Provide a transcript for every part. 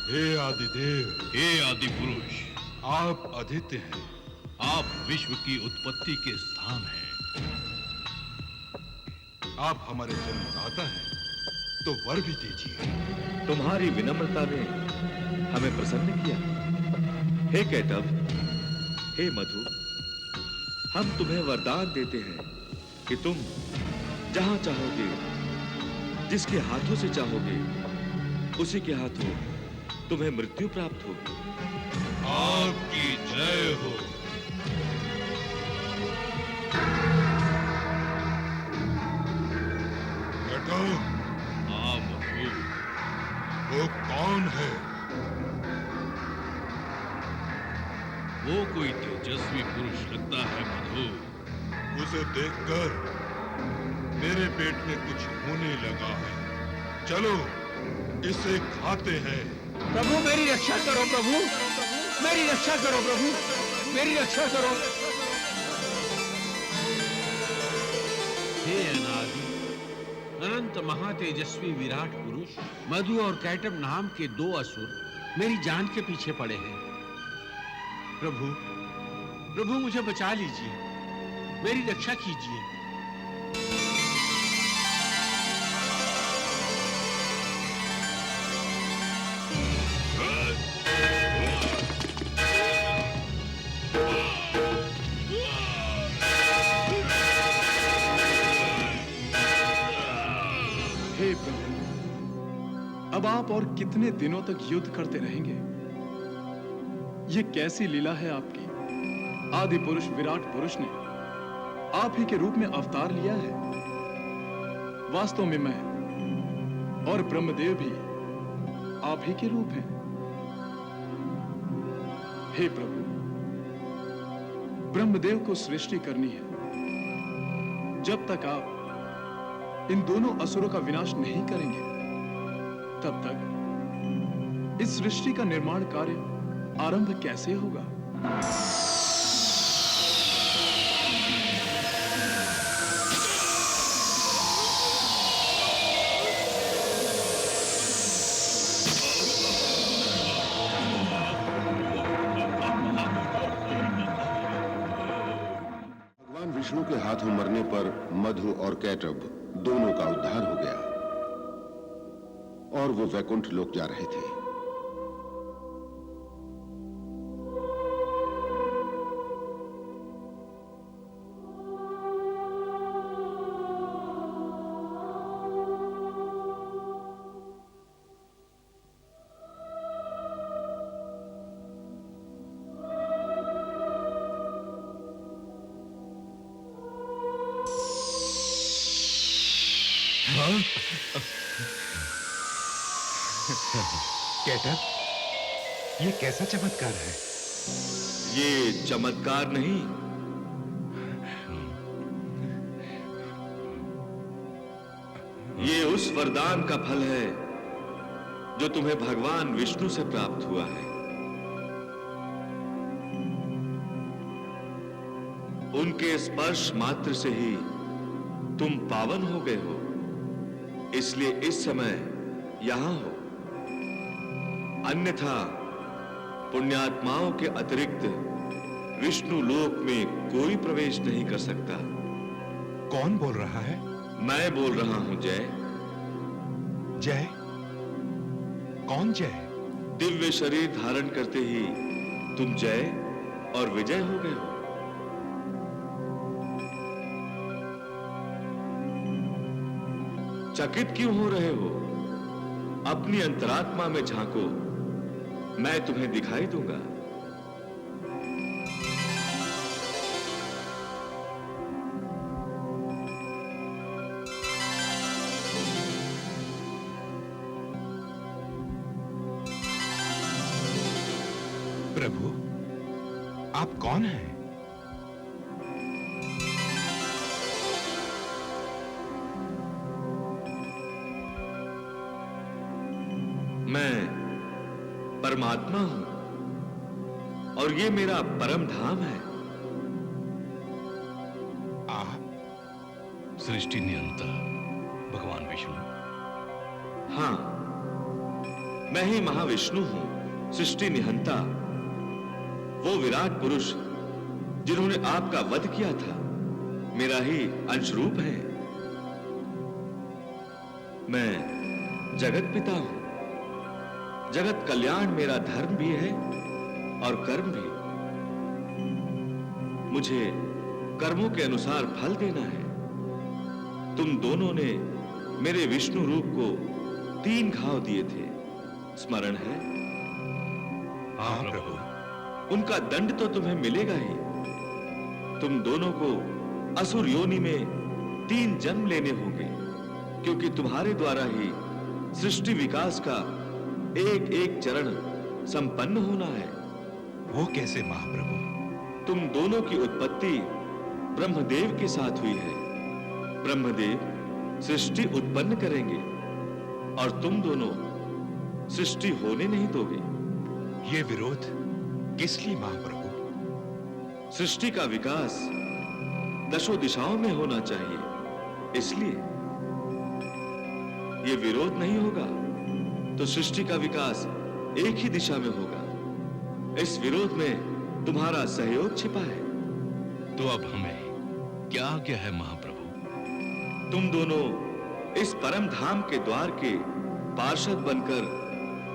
हे आदिदेव, हे आदि पुरुष, आप आदित्य हैं। आप विश्व की उत्पत्ति के स्थान हैं। आप हमारे जन्मदाता हैं, तो वर भी दीजिए। तुम्हारी विनम्रता ने हमें प्रसन्न किया। हे कैटव, हे मधु, हम तुम्हें वरदान देते हैं कि तुम जहां चाहोगे, जिसके हाथों से चाहोगे, उसी के हाथों तुम्हें मृत्यु प्राप्त होगी। आपकी जय हो। बेटो, हाँ मधु। वो कौन है? वो कोई तेजस्वी पुरुष लगता है मधु। उसे देखकर मेरे पेट में कुछ होने लगा है। चलो इसे खाते हैं। प्रभु मेरी रक्षा करो, प्रभु मेरी रक्षा करो, प्रभु मेरी रक्षा करो। हे अनादि अनंत महातेजस्वी विराट पुरुष, मधु और कैटव नाम के दो असुर मेरी जान के पीछे पड़े हैं। प्रभु प्रभु मुझे बचा लीजिए, मेरी रक्षा कीजिए। हे प्रभु, अब आप और कितने दिनों तक युद्ध करते रहेंगे? ये कैसी लीला है आपकी? आदि पुरुष विराट पुरुष ने आप ही के रूप में अवतार लिया है। वास्तव में मैं और ब्रह्मदेव भी आप ही के रूप हैं। हे प्रभु, ब्रह्मदेव को सृष्टि करनी है। जब तक आप इन दोनों असुरों का विनाश नहीं करेंगे, तब तक इस सृष्टि का निर्माण कार्य आरंभ कैसे होगा? भगवान विष्णु के हाथों मरने पर मधु और कैटव दोनों का उद्धार हो गया और वो वैकुंठ लोक जा रहे थे। कैटव, ये कैसा चमत्कार है? ये चमत्कार नहीं, ये उस वरदान का फल है जो तुम्हें भगवान विष्णु से प्राप्त हुआ है। उनके स्पर्श मात्र से ही तुम पावन हो गए हो, इसलिए इस समय यहां हो। अन्यथा पुण्यात्माओं के अतिरिक्त विष्णु लोक में कोई प्रवेश नहीं कर सकता। कौन बोल रहा है? मैं बोल रहा हूं जय। जय? कौन जय? दिव्य शरीर धारण करते ही तुम जय और विजय हो गए हो। चकित क्यों हो रहे हो? अपनी अंतरात्मा में झांको, मैं तुम्हें दिखाई दूंगा। प्रभु, आप कौन हैं? मैं परमात्मा हूं और ये मेरा परम धाम है। आप सृष्टि नियंता भगवान विष्णु? हां, मैं ही महाविष्णु हूं, सृष्टि निहंता, वो विराट पुरुष जिन्होंने आपका वध किया था, मेरा ही अंश रूप है। मैं जगत पिता हूं। जगत कल्याण मेरा धर्म भी है और कर्म भी। मुझे कर्मों के अनुसार फल देना है। तुम दोनों ने मेरे विष्णु रूप को 3 घाव दिए थे, स्मरण है? हाँ प्रभु। उनका दंड तो तुम्हें मिलेगा ही। तुम दोनों को असुर योनि में 3 जन्म लेने होंगे, क्योंकि तुम्हारे द्वारा ही सृष्टि विकास का एक एक चरण संपन्न होना है। वो कैसे महाप्रभु? तुम दोनों की उत्पत्ति ब्रह्मदेव के साथ हुई है। ब्रह्मदेव सृष्टि उत्पन्न करेंगे और तुम दोनों सृष्टि होने नहीं दोगे। ये विरोध किस लिए महाप्रभु? सृष्टि का विकास 10 दिशाओं में होना चाहिए, इसलिए ये विरोध नहीं होगा तो सृष्टि का विकास एक ही दिशा में होगा। इस विरोध में तुम्हारा सहयोग छिपा है। तो अब हमें क्या आज्ञा है महाप्रभु? तुम दोनों इस परम धाम के द्वार के पार्षद बनकर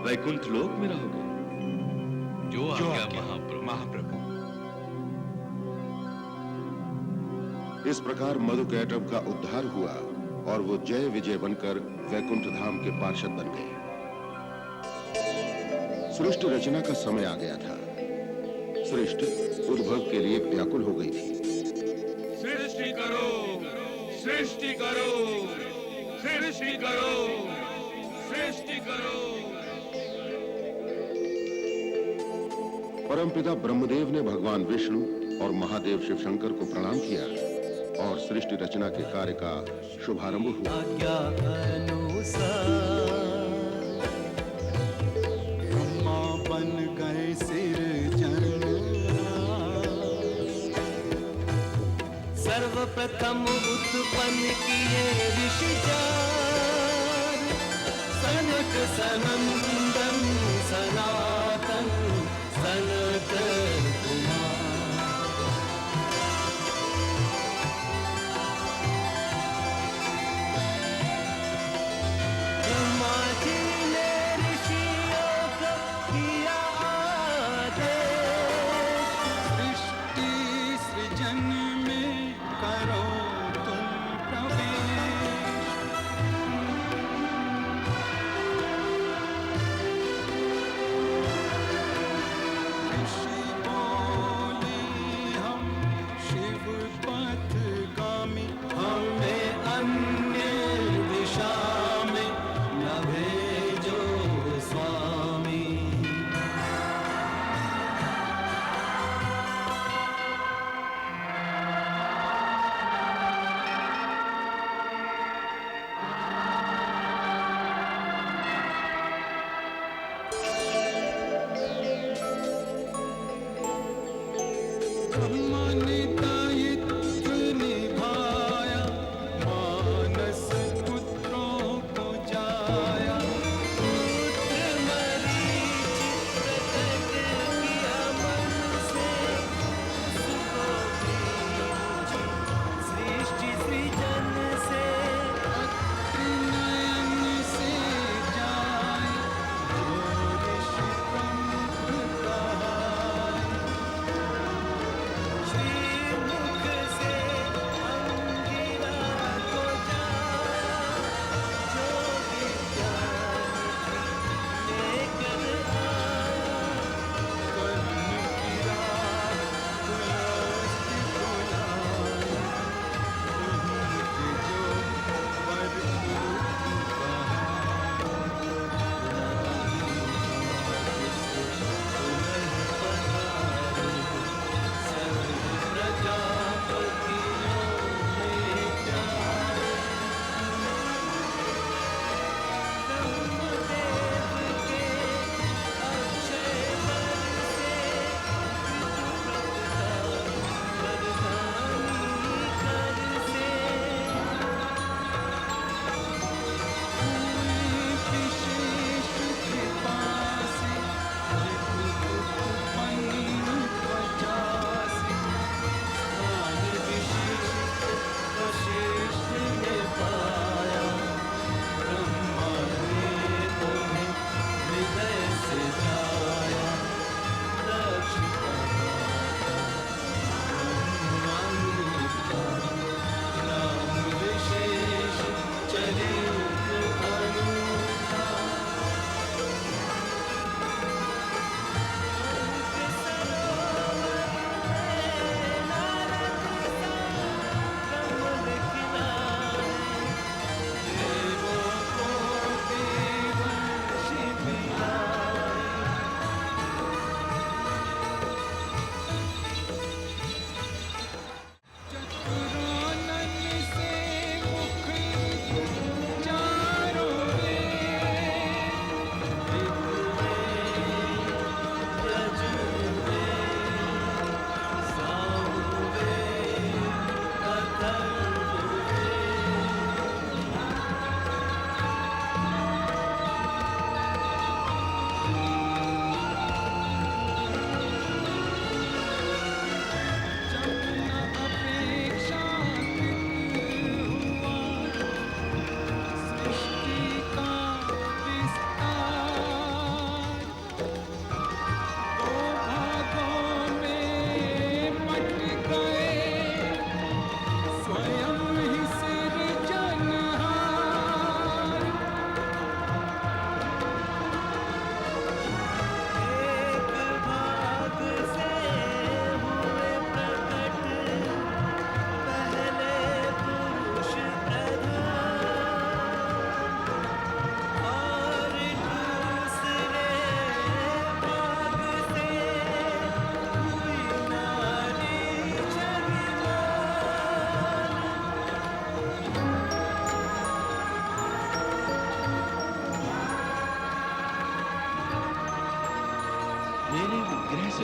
वैकुंठ लोक में रहोगे। जो जो आज्ञा आज्ञा महाप्रभु। महाप्रभु। इस प्रकार मधु कैटभ का उद्धार हुआ और वो जय विजय बनकर वैकुंठ धाम के पार्षद बन गए। सृष्टि रचना का समय आ गया था। सृष्टि उद्भव के लिए व्याकुल हो गई थी। सृष्टि करो, सृष्टि करो, सृष्टि करो, सृष्टि करो। परमपिता ब्रह्मदेव ने भगवान विष्णु और महादेव शिव शंकर को प्रणाम किया और सृष्टि रचना के कार्य का शुभारंभ हुआ। आज्ञा अनुसार ब्रह्मा बन गए सिरजनहार। सर्वप्रथम उत्पन्न किए ऋषि चार, सनक सनंदन सनातन सनत कुमार। ब्रह्मा जी ने ऋषियों को किया आदेश, सृष्टि सृजन में करो तुम प्रवेश।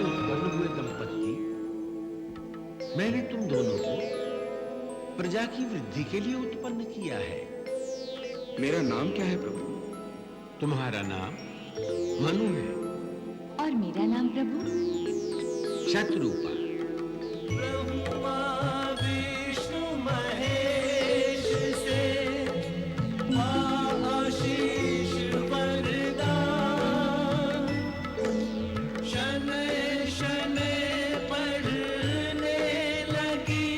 से उत्पन्न हुए दंपत्ति, मैंने तुम दोनों को प्रजा की वृद्धि के लिए उत्पन्न किया है। मेरा नाम क्या है प्रभु? तुम्हारा नाम मनु है। और मेरा नाम प्रभु शत्रुपा। ब्रह्मा विष्णु महेश से आशीष वरदान, शनै शनै पढ़ने लगी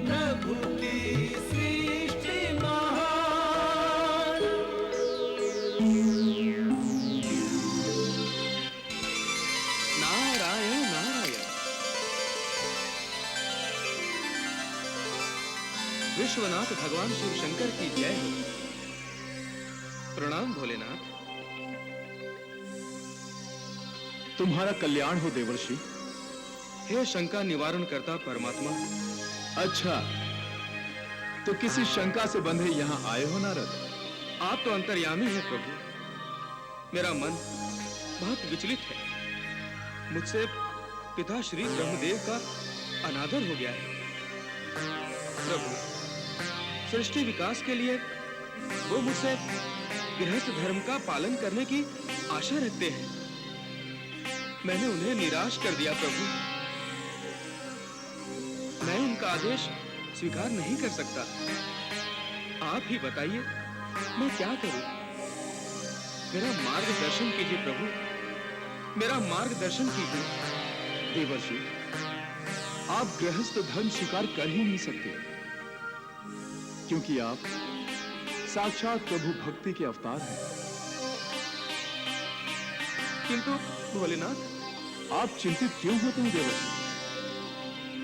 प्रभु की सृष्टि महान। नारायण नारायण। विश्वनाथ भगवान शिव शंकर की जय हो। प्रणाम भोलेनाथ। तुम्हारा कल्याण हो देवर्षि। हे शंका निवारण करता परमात्मा। अच्छा, तो किसी शंका से बंधे यहाँ आए हो नारद? आप तो अंतर्यामी हैं प्रभु। मेरा मन बहुत विचलित है। मुझसे पिता श्री ब्रह्मदेव का अनादर हो गया है। प्रभु, सृष्टि विकास के लिए वो मुझसे गृहस्थ धर्म का पालन करने की आशा रखते हैं। मैंने उन्हें निराश कर दिया प्रभु। मैं उनका आदेश स्वीकार नहीं कर सकता। आप ही बताइए मैं क्या करूं? मेरा मार्गदर्शन कीजिए प्रभु, मेरा मार्गदर्शन कीजिए। देवर्षि, आप गृहस्थ धर्म स्वीकार कर ही नहीं सकते, क्योंकि आप साक्षात प्रभु भक्ति के अवतार हैं। किंतु भोलेनाथ, आप चिंतित क्यों होते हैं देवर्षि?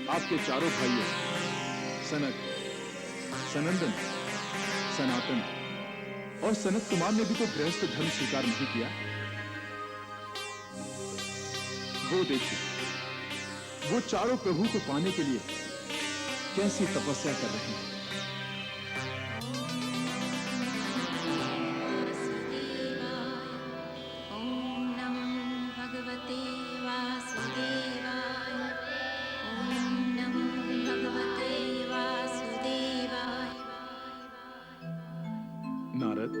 आपके चारों भाइयों सनक, सनंदन, सनातन और सनत कुमार ने भी तो गृहस्थ धर्म स्वीकार नहीं किया। वो देखिए, वो चारों प्रभु को पाने के लिए कैसी तपस्या कर रहे हैं। ओम नमो भगवते वासुदेवाय। ओम नमो भगवते वासुदेवाय। नारद,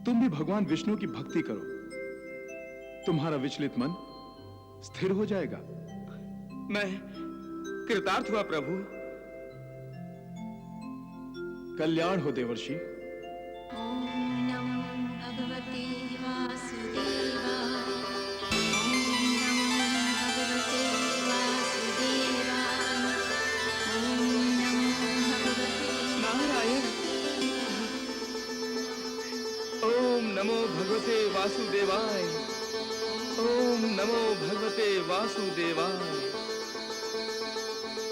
तुम भी भगवान विष्णु की भक्ति करो, तुम्हारा विचलित मन स्थिर हो जाएगा। मैं कृतार्थ हुआ प्रभु। कल्याण हो देवर्षि। ओम नमो भगवते वासुदेवाय। ओम नमो भगवते वासुदेवाय। ओम नमो भगवते नारायण। ओम नमो भगवते वासुदेवाय। ओम नमो भगवते वासुदेवाय।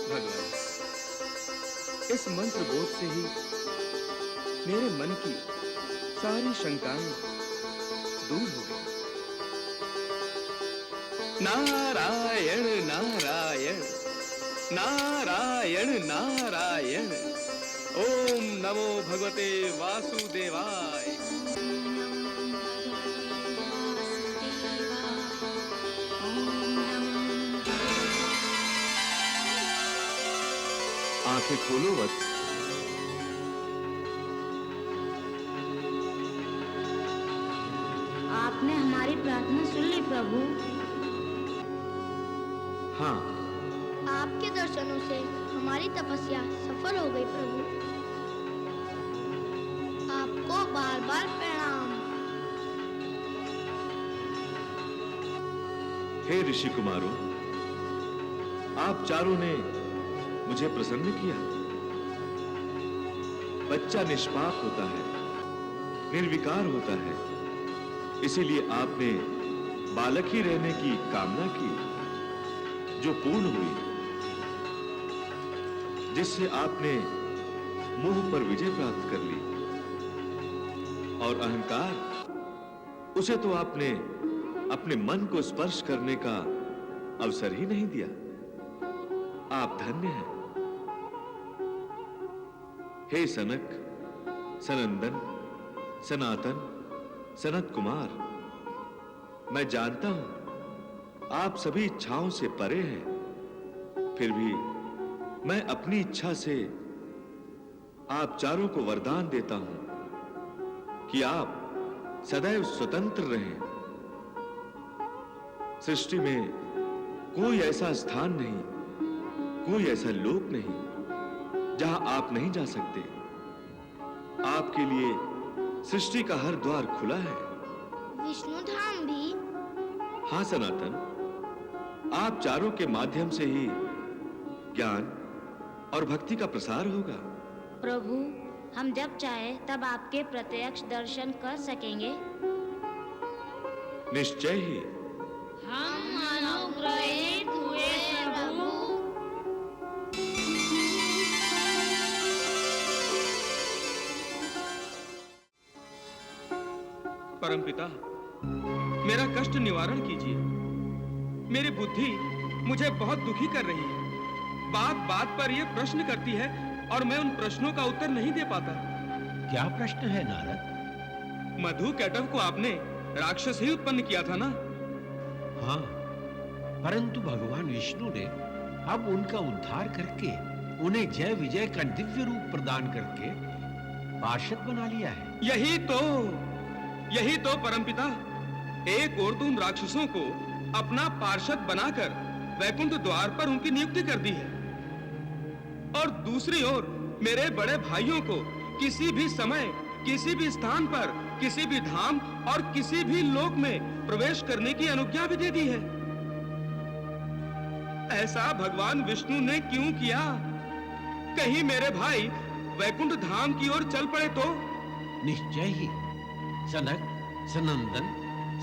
भगवान, इस मंत्र बोध से ही मेरे मन की सारी शंकाएं दूर हो गई। नारायण नारायण नारायण नारायण। ओम नमो भगवते वासुदेवाय। आंखें खोलो वत्स। आपने हमारी प्रार्थना सुन ली प्रभु। हाँ, आपके दर्शनों से हमारी तपस्या सफल हो गई प्रभु। आपको बार बार प्रणाम। हे ऋषि कुमारों, आप चारों ने मुझे प्रसन्न किया। बच्चा निष्पाप होता है, निर्विकार होता है, इसीलिए आपने बालक ही रहने की कामना की, जो पूर्ण हुई, जिससे आपने मोह पर विजय प्राप्त कर ली। और अहंकार, उसे तो आपने अपने मन को स्पर्श करने का अवसर ही नहीं दिया। आप धन्य हैं। हे सनक, सनंदन, सनातन, सनत कुमार, मैं जानता हूं आप सभी इच्छाओं से परे हैं, फिर भी मैं अपनी इच्छा से आप चारों को वरदान देता हूं कि आप सदैव स्वतंत्र रहें। सृष्टि में कोई ऐसा स्थान नहीं, कोई ऐसा लोक नहीं जहां आप नहीं जा सकते। आपके लिए सृष्टि का हर द्वार खुला है। विष्णु धाम भी? हाँ सनातन, आप चारों के माध्यम से ही ज्ञान और भक्ति का प्रसार होगा। प्रभु, हम जब चाहे तब आपके प्रत्यक्ष दर्शन कर सकेंगे? निश्चय ही। हम अनुग्रहित हुए प्रभु। परमपिता, मेरा कष्ट निवारण कीजिए। मेरी बुद्धि मुझे बहुत दुखी कर रही है। बात बात पर यह प्रश्न करती है और मैं उन प्रश्नों का उत्तर नहीं दे पाता। क्या प्रश्न है नारद? मधु कैटव को आपने राक्षस ही उत्पन्न किया था ना? हाँ, परंतु भगवान विष्णु ने अब उनका उद्धार करके उन्हें जय विजय का दिव्य रूप प्रदान करके पार्षद बना लिया है। यही तो परमपिता, एक ओर तो उन राक्षसों को अपना पार्षद बनाकर वैकुंठ द्वार पर उनकी नियुक्ति कर दी है, और दूसरी ओर मेरे बड़े भाइयों को किसी भी समय, किसी भी स्थान पर, किसी भी धाम और किसी भी लोक में प्रवेश करने की अनुज्ञा भी दे दी है। ऐसा भगवान विष्णु ने क्यों किया? कहीं मेरे भाई वैकुंठ धाम की ओर चल पड़े तो? निश्चय ही सनक, सनंदन,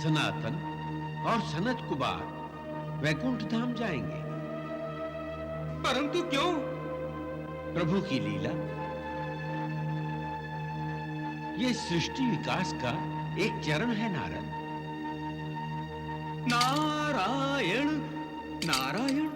सनातन और सनत कुमार वैकुंठ धाम जाएंगे। परंतु क्यों? प्रभु की लीला। ये सृष्टि विकास का एक चरण है नारद। नारायण नारायण।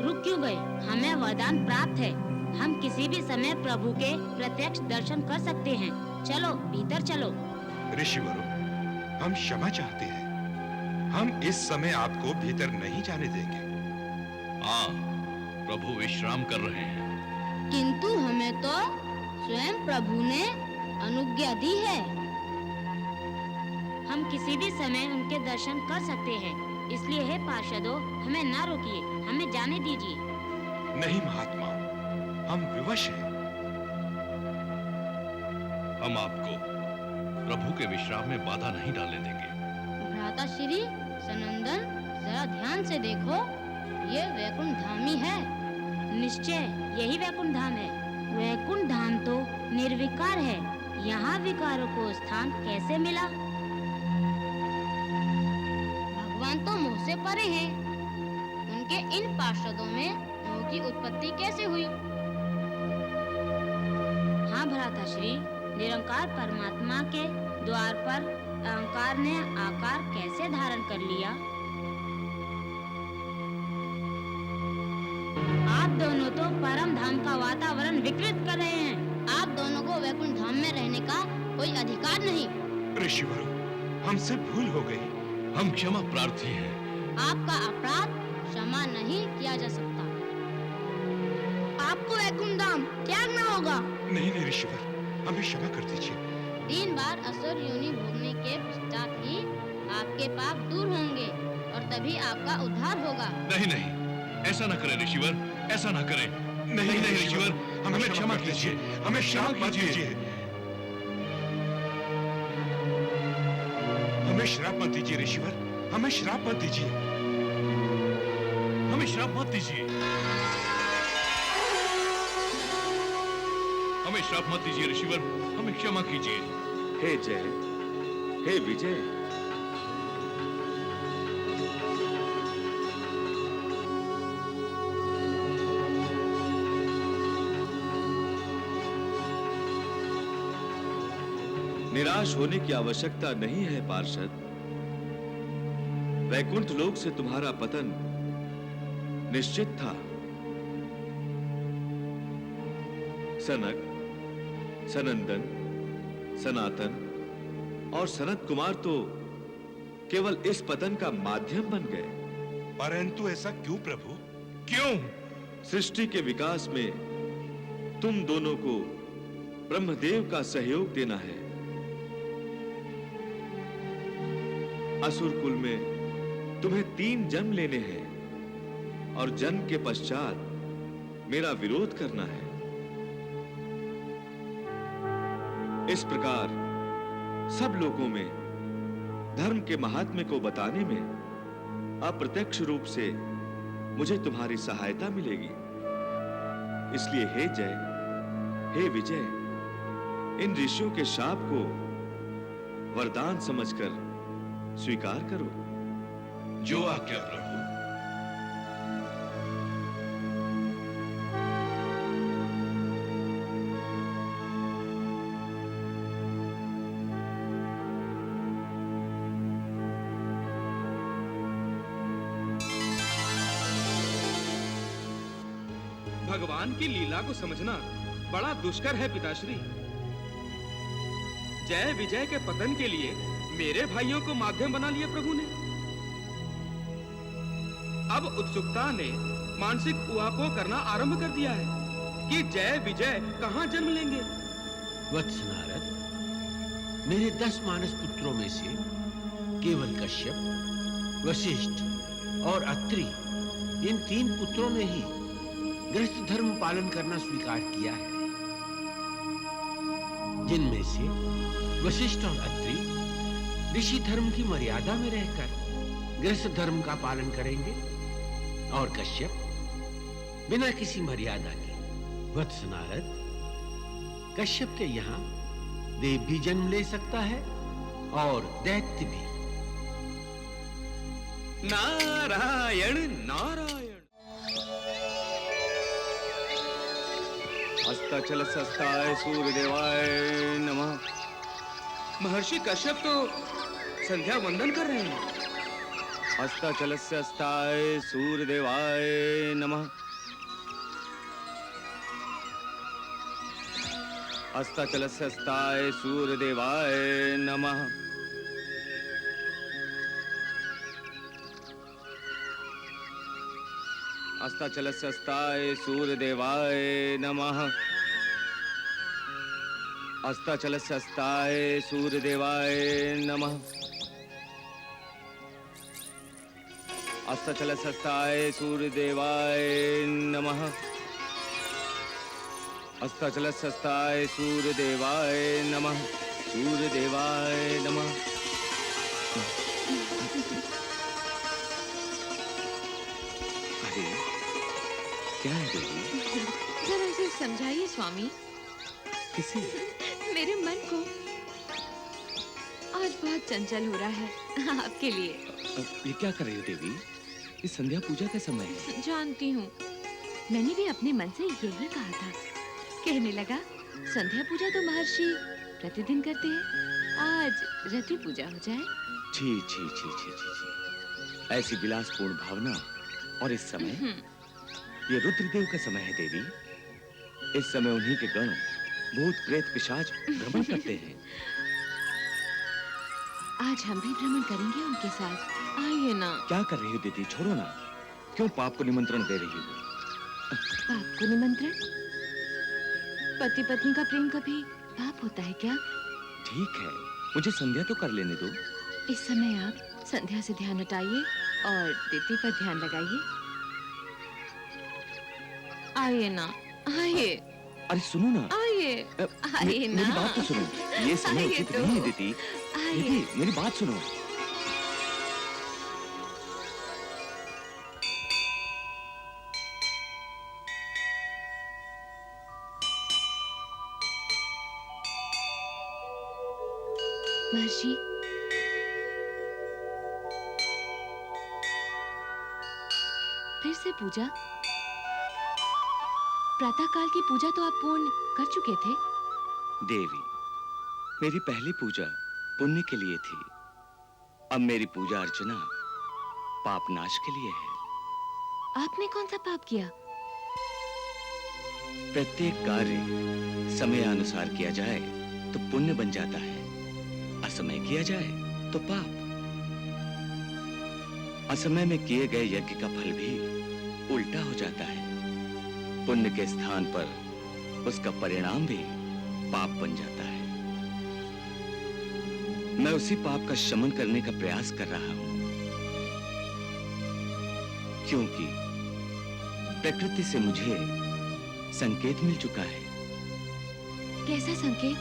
रुक क्यों गए? हमें वरदान प्राप्त है। हम किसी भी समय प्रभु के प्रत्यक्ष दर्शन कर सकते हैं। चलो भीतर चलो। ऋषिवरों, हम क्षमा चाहते हैं। हम इस समय आपको भीतर नहीं जाने देंगे। हाँ, प्रभु विश्राम कर रहे हैं। किंतु हमें तो स्वयं प्रभु ने अनुज्ञा दी है। हम किसी भी समय उनके दर्शन कर सकते हैं, इसलिए हे पार्षदों, हमें ना रोकिए, हमें जाने दीजिए। नहीं महात्माओं, हम विवश हैं। हम आपको प्रभु के विश्राम में बाधा नहीं डालने देंगे। भ्राता श्री सनंदन, जरा ध्यान से देखो, ये वैकुंठ धाम ही है। निश्चय यही वैकुंठ धाम है। वैकुंठ धाम तो निर्विकार है, यहाँ विकारों को स्थान कैसे मिला? भगवान तो मोह से परे हैं। उनके इन पार्षदों में मोह की उत्पत्ति कैसे हुई? हाँ भ्राता श्री, निरंकार परमात्मा के द्वार पर अहंकार ने आकार कैसे धारण कर लिया? आप दोनों तो परम धाम का वातावरण विकृत कर रहे हैं। आप दोनों को वैकुंठ धाम में रहने का कोई अधिकार नहीं। ऋषिवरों, हमसे भूल हो गई। हम क्षमा प्रार्थी हैं। आपका अपराध क्षमा नहीं किया जा सकता। आपको वैकुंठ धाम त्यागना होगा। नहीं ऋषिवर, हमें क्षमा कर दीजिए। 3 बार असुर योनि भोगने के पश्चात ही आपके पाप दूर होंगे और तभी आपका उद्धार होगा। नहीं, ऐसा न करें ऋषिवर, ऐसा न करें। नहीं ऋषिवर, हमें क्षमा कीजिए, हमें क्षमा कीजिए। हमें श्राप मत दीजिए ऋषिवर, हमें श्राप मत दीजिए। हमें श्राप मत दीजिए। हमें श्राप मत दीजिए ऋषिवर, हमें क्षमा कीजिए। हे जय, हे विजय, निराश होने की आवश्यकता नहीं है पार्षद। वैकुंठ लोक से तुम्हारा पतन निश्चित था। सनक, सनंदन, सनातन और सनत कुमार तो केवल इस पतन का माध्यम बन गए। परंतु ऐसा क्यों प्रभु? क्यों? सृष्टि के विकास में तुम दोनों को ब्रह्मदेव का सहयोग देना है। असुर कुल में तुम्हें 3 जन्म लेने हैं और जन्म के पश्चात मेरा विरोध करना है। इस प्रकार सब लोगों में धर्म के महात्म्य को बताने में अप्रत्यक्ष रूप से मुझे तुम्हारी सहायता मिलेगी। इसलिए हे जय, हे विजय, इन ऋषियों के शाप को वरदान समझकर स्वीकार करो। जो आज्ञा प्रभु। भगवान की लीला को समझना बड़ा दुष्कर है पिताश्री। जय विजय के पतन के लिए मेरे भाइयों को माध्यम बना लिया प्रभु ने। अब उत्सुकता ने मानसिक उहापोह करना आरंभ कर दिया है कि जय विजय कहां जन्म लेंगे। वत्स नारद, मेरे 10 मानस पुत्रों में से केवल कश्यप, वशिष्ठ और अत्रि, इन 3 पुत्रों ने ही गृहस्थ धर्म पालन करना स्वीकार किया है। जिनमें से वशिष्ठ और अत्रि ऋषि धर्म की मर्यादा में रहकर गृहस्थ धर्म का पालन करेंगे और कश्यप बिना किसी मर्यादा के। वत्स नारद, कश्यप के यहाँ देव भी जन्म ले सकता है और दैत्य भी। नारायण नारायण। अस्ताचलस्ताय सूर्यदेवाय नमः। महर्षि कश्यप तो संध्या वंदन कर रहे हैं। अस्ताचलस्ताय सूर्यदेवाय नमः। अस्ताचलस्ताय सूर्यदेवाय नमः। अस्ताचलस्ताय सूर्यदेवाय नमः। अस्ताचलस्ताय सूर्यदेवाय नमः। अस्ताचलस्ताय सूर्यदेवाय नमः। अस्ताचलस्ताय सूर्यदेवाय नमः। सूर्यदेवाय नमः। अरे क्या है देवी? जरा इसे समझाइए स्वामी। किसे? मेरे मन को आज बहुत चंचल हो रहा है आपके लिए। ये क्या कर रही हो देवी? ये संध्या पूजा का समय है। जानती हूँ, मैंने भी अपने मन से यही कहा था। कहने लगा संध्या पूजा तो महर्षि प्रतिदिन करते हैं, आज रति पूजा हो जाए। छी छी छी छी छी छी। ऐसी विलासपूर्ण भावना और इस समय ये रुद्रदेव का समय है देवी। इस समय उन्हीं के गण भूत प्रेत पिशाच भ्रमण करते हैं। आज हम भी भ्रमण करेंगे उनके साथ। आइए ना। क्या कर रही हो दीदी? छोड़ो ना। क्यों पाप को निमंत्रण दे रही हो? पाप को निमंत्रण? पति पत्नी का प्रेम कभी पाप होता है क्या? ठीक है, मुझे संध्या तो कर लेने दो। इस समय आप संध्या से ध्यान हटाइए और दीदी पर ध्यान लगाइए। आइए ना, आइए। अरे सुनो ना। आइए, आइए ना। मेरी बात तो सुनो। ये समय उचित नहीं है दीदी। दीदी मेरी बात सुनो। महर्षि, फिर से पूजा? प्रातःकाल की पूजा तो आप पूर्ण कर चुके थे। देवी, मेरी पहली पूजा पुण्य के लिए थी। अब मेरी पूजा अर्चना पाप नाश के लिए है। आपने कौन सा पाप किया? प्रत्येक कार्य समय अनुसार किया जाए तो पुण्य बन जाता है, असमय किया जाए तो पाप। असमय में किए गए यज्ञ का फल भी उल्टा हो जाता है। पुण्य के स्थान पर उसका परिणाम भी पाप बन जाता है। मैं उसी पाप का शमन करने का प्रयास कर रहा हूं, क्योंकि प्रकृति से मुझे संकेत मिल चुका है। कैसा संकेत?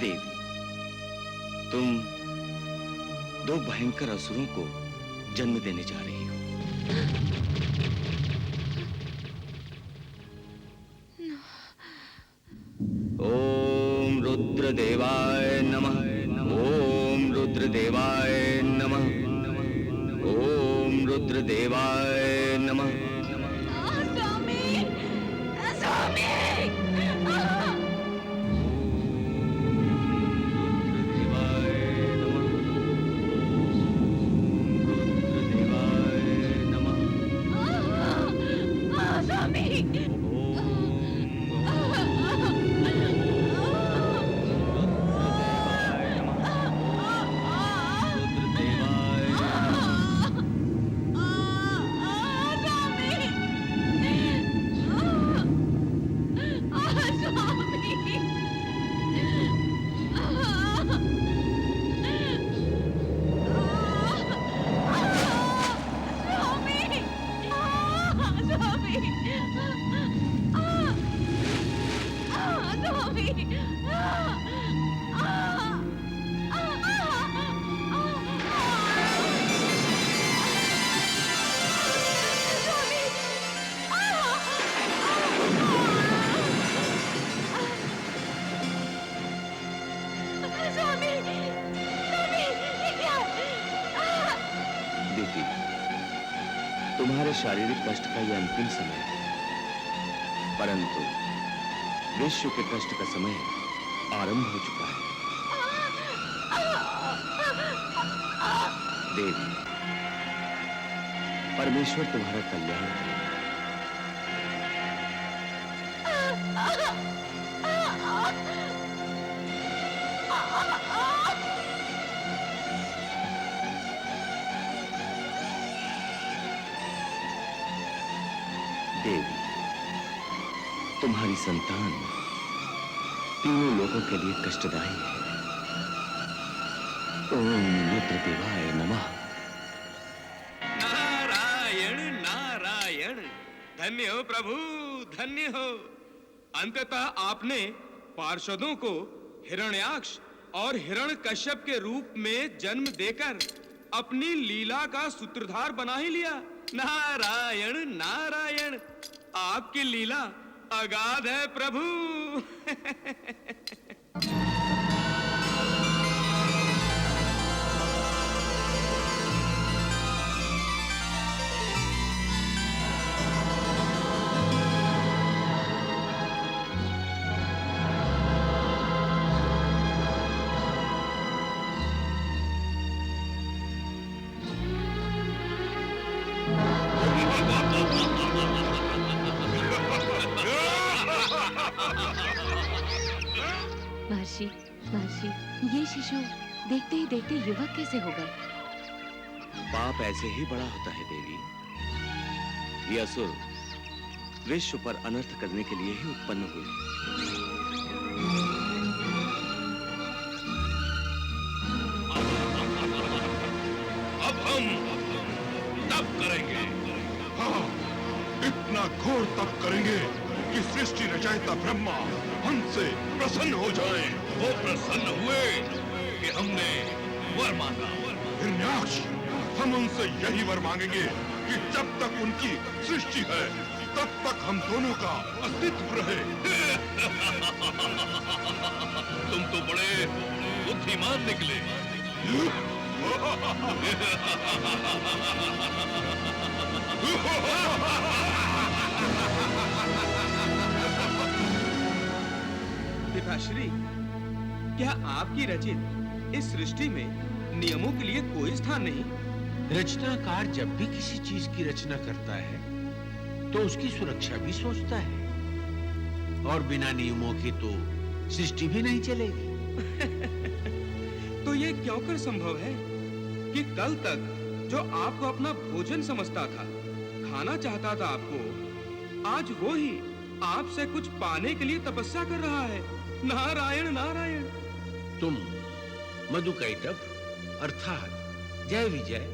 देवी, तुम दो भयंकर असुरों को जन्म देने जा रही हो। ओम रुद्रदेवाय नमः। ओम रुद्रदेवाय नमः। ओम रुद्रदेवाय नमः। स्वामी, स्वामी। तुम्हारे शारीरिक कष्ट का यह अंतिम समय है, परंतु विश्व के कष्ट का समय आरंभ हो चुका है। देवी, परमेश्वर तुम्हारा कल्याण करे। देवी, तुम्हारी संतान तीनों लोगों के लिए कष्टदायी है। ओम रुद्रदेवाय नमः। नारायण नारायण। धन्य हो प्रभु, धन्य हो। अंततः आपने पार्षदों को हिरण्याक्ष और हिरण्यकश्यप के रूप में जन्म देकर अपनी लीला का सूत्रधार बना ही लिया। नारायण नारायण, आपकी लीला अगाध है प्रभु। महर्षि, महर्षि, ये शिशु देखते ही देखते युवक कैसे हो गए? पाप ऐसे ही बड़ा होता है देवी। ये असुर विश्व पर अनर्थ करने के लिए ही उत्पन्न हुए। अब हम तप करेंगे। हाँ, इतना घोर तप करेंगे कि सृष्टि रचयिता ब्रह्मा हमसे प्रसन्न हो जाए। वो प्रसन्न हुए कि हमने वर मांगा। हिरण्याक्ष, हम उनसे यही वर मांगेंगे कि जब तक उनकी सृष्टि है तब तक हम दोनों का अस्तित्व रहे। तुम तो बड़े बुद्धिमान निकले। पिता, पिताश्री, क्या आपकी रचित इस सृष्टि में नियमों के लिए कोई स्थान नहीं? रचनाकार जब भी किसी चीज की रचना करता है तो उसकी सुरक्षा भी सोचता है, और बिना नियमों के तो सृष्टि भी नहीं चलेगी। तो ये क्यों कर संभव है कि कल तक जो आपको अपना भोजन समझता था, खाना चाहता था आपको, आज वो ही आपसे कुछ पाने के लिए तपस्या कर रहा है? नारायण नारायण। तुम मधुकैटभ अर्थात जय विजय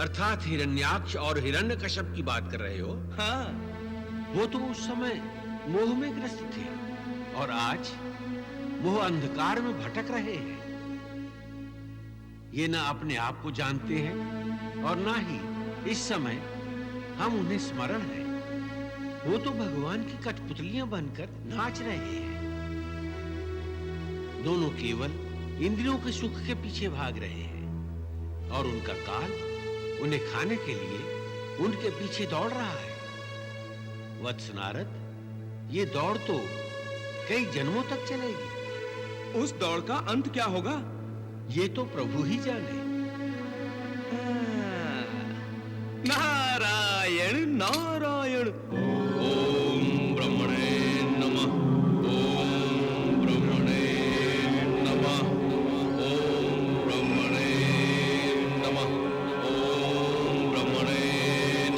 अर्थात हिरण्याक्ष और हिरण्यकश्यप की बात कर रहे हो? हाँ। वो तो उस समय मोह में ग्रस्त थे और आज वो अंधकार में भटक रहे हैं। ये ना अपने आप को जानते हैं और ना ही इस समय हम उन्हें स्मरण है। वो तो भगवान की कठपुतलियां बनकर नाच रहे हैं। दोनों केवल इंद्रियों के सुख के पीछे भाग रहे हैं और उनका काल उन्हें खाने के लिए उनके पीछे दौड़ रहा है। वत्स नारद, ये दौड़ तो कई जन्मों तक चलेगी। उस दौड़ का अंत क्या होगा? ये तो प्रभु ही जाने। नारायण नारायण। ओम ब्रह्मणे नमः। ओम ब्रह्मणे नमः। ओम ब्रह्मणे नमः। ओम ब्रह्मणे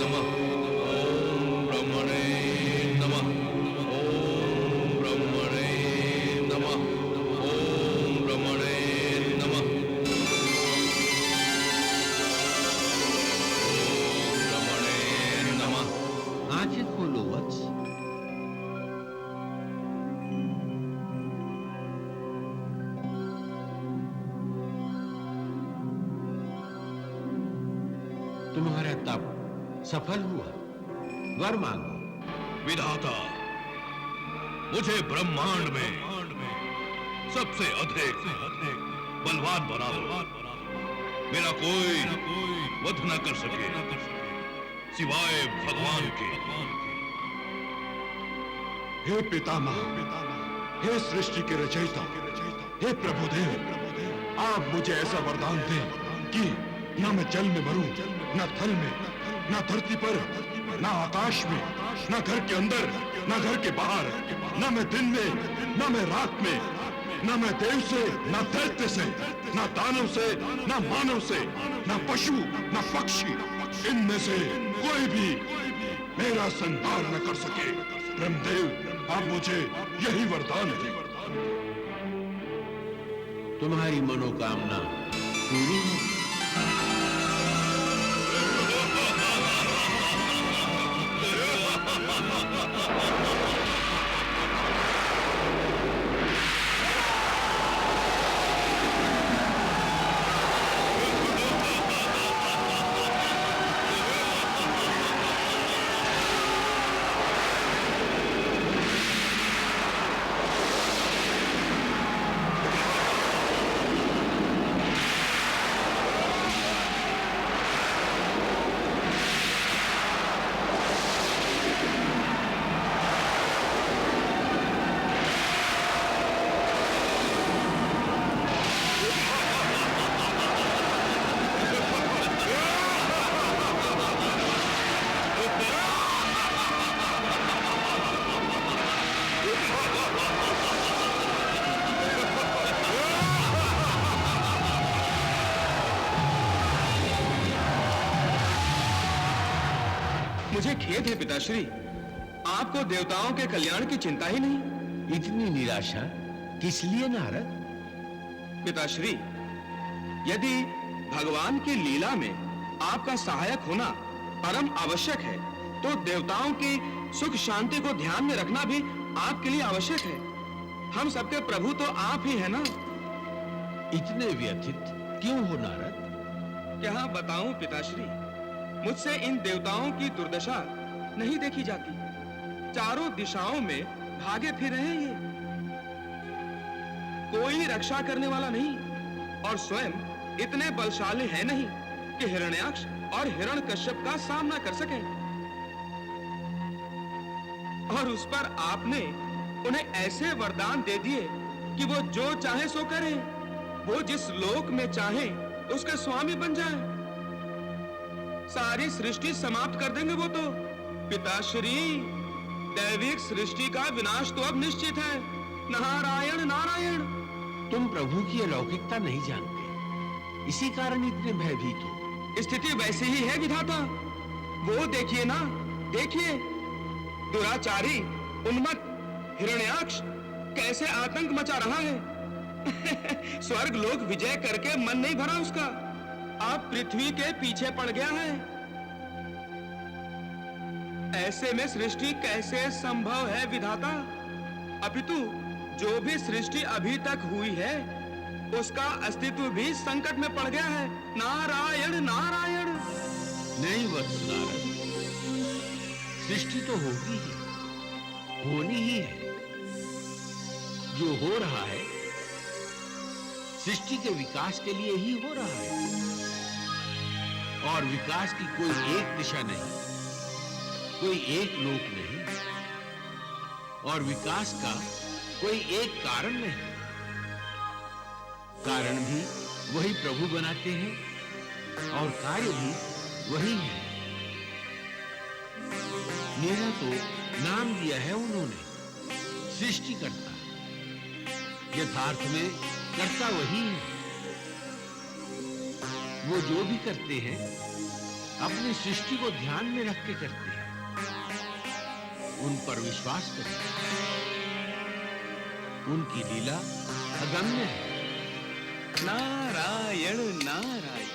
नमः। ओम ब्रह्मणे नमः। ओम ब्रह्मणे नमः। ओम ब्रह्मणे नमः। आंखें खोलो वत्स। तुम्हारा तप सफल हुआ। वर मांगो। विधाता, मुझे ब्रह्मांड में सबसे अधिक बलवान बना दो। मेरा कोई वध न कर सके सिवाय भगवान के। हे पितामह, हे सृष्टि के रचयिता, हे प्रभुदेव, आप मुझे ऐसा वरदान दें कि न मैं जल में मरूं, न थल में, न धरती पर, न आकाश में, न घर के अंदर, न घर के बाहर, न मैं दिन में, न मैं रात में, न मैं देव से, न दैत्य से, न दानव से, न मानव से, न पशु, न पक्षी, इनमें से कोई भी मेरा संहार न कर सके। ब्रह्मदेव, आप मुझे यही वरदान दें। तुम्हारी मनोकामना पूरी हो। मुझे खेद है पिताश्री, आपको देवताओं के कल्याण की चिंता ही नहीं। इतनी निराशा किस लिए नारद? पिताश्री, यदि भगवान की लीला में आपका सहायक होना परम आवश्यक है, तो देवताओं की सुख शांति को ध्यान में रखना भी आपके लिए आवश्यक है। हम सबके प्रभु तो आप ही है ना। इतने व्यथित क्यों हो नारद? क्या बताऊं पिताश्री, मुझसे इन देवताओं की दुर्दशा नहीं देखी जाती। चारों दिशाओं में भागे फिर रहे हैं ये, कोई रक्षा करने वाला नहीं, और स्वयं इतने बलशाली है नहीं कि हिरण्याक्ष और हिरण्यकश्यप का सामना कर सके। और उस पर आपने उन्हें ऐसे वरदान दे दिए कि वो जो चाहे सो करे, वो जिस लोक में चाहे उसके स्वामी बन जाए। सारी सृष्टि समाप्त कर देंगे वो तो। पिताश्री, दैविक सृष्टि का विनाश तो अब निश्चित है। नारायण नारायण। तुम प्रभु की अलौकिकता नहीं जानते, इसी कारण इतने भयभीत हो। स्थिति वैसी ही है विधाता। वो देखिए ना, देखिए, दुराचारी उन्मत्त हिरण्याक्ष कैसे आतंक मचा रहा है। स्वर्ग लोक विजय करके मन नहीं भरा उसका, अब पृथ्वी के पीछे पड़ गया है। ऐसे में सृष्टि कैसे संभव है विधाता? अपितु जो भी सृष्टि अभी तक हुई है उसका अस्तित्व भी संकट में पड़ गया है। नारायण नारायण। नहीं वत्स नारद, सृष्टि तो होगी ही, होनी ही है। जो हो रहा है सृष्टि के विकास के लिए ही हो रहा है, और विकास की कोई एक दिशा नहीं, कोई एक लोक नहीं, और विकास का कोई एक कारण नहीं। कारण भी वही प्रभु बनाते हैं और कार्य भी वही है। मेरा तो नाम दिया है उन्होंने, सृष्टिकर्ता। यथार्थ में कर्ता वही है। वो जो भी करते हैं अपनी सृष्टि को ध्यान में रख के करते हैं। उन पर विश्वास करें, उनकी लीला अगम्य है। नारायण नारायण।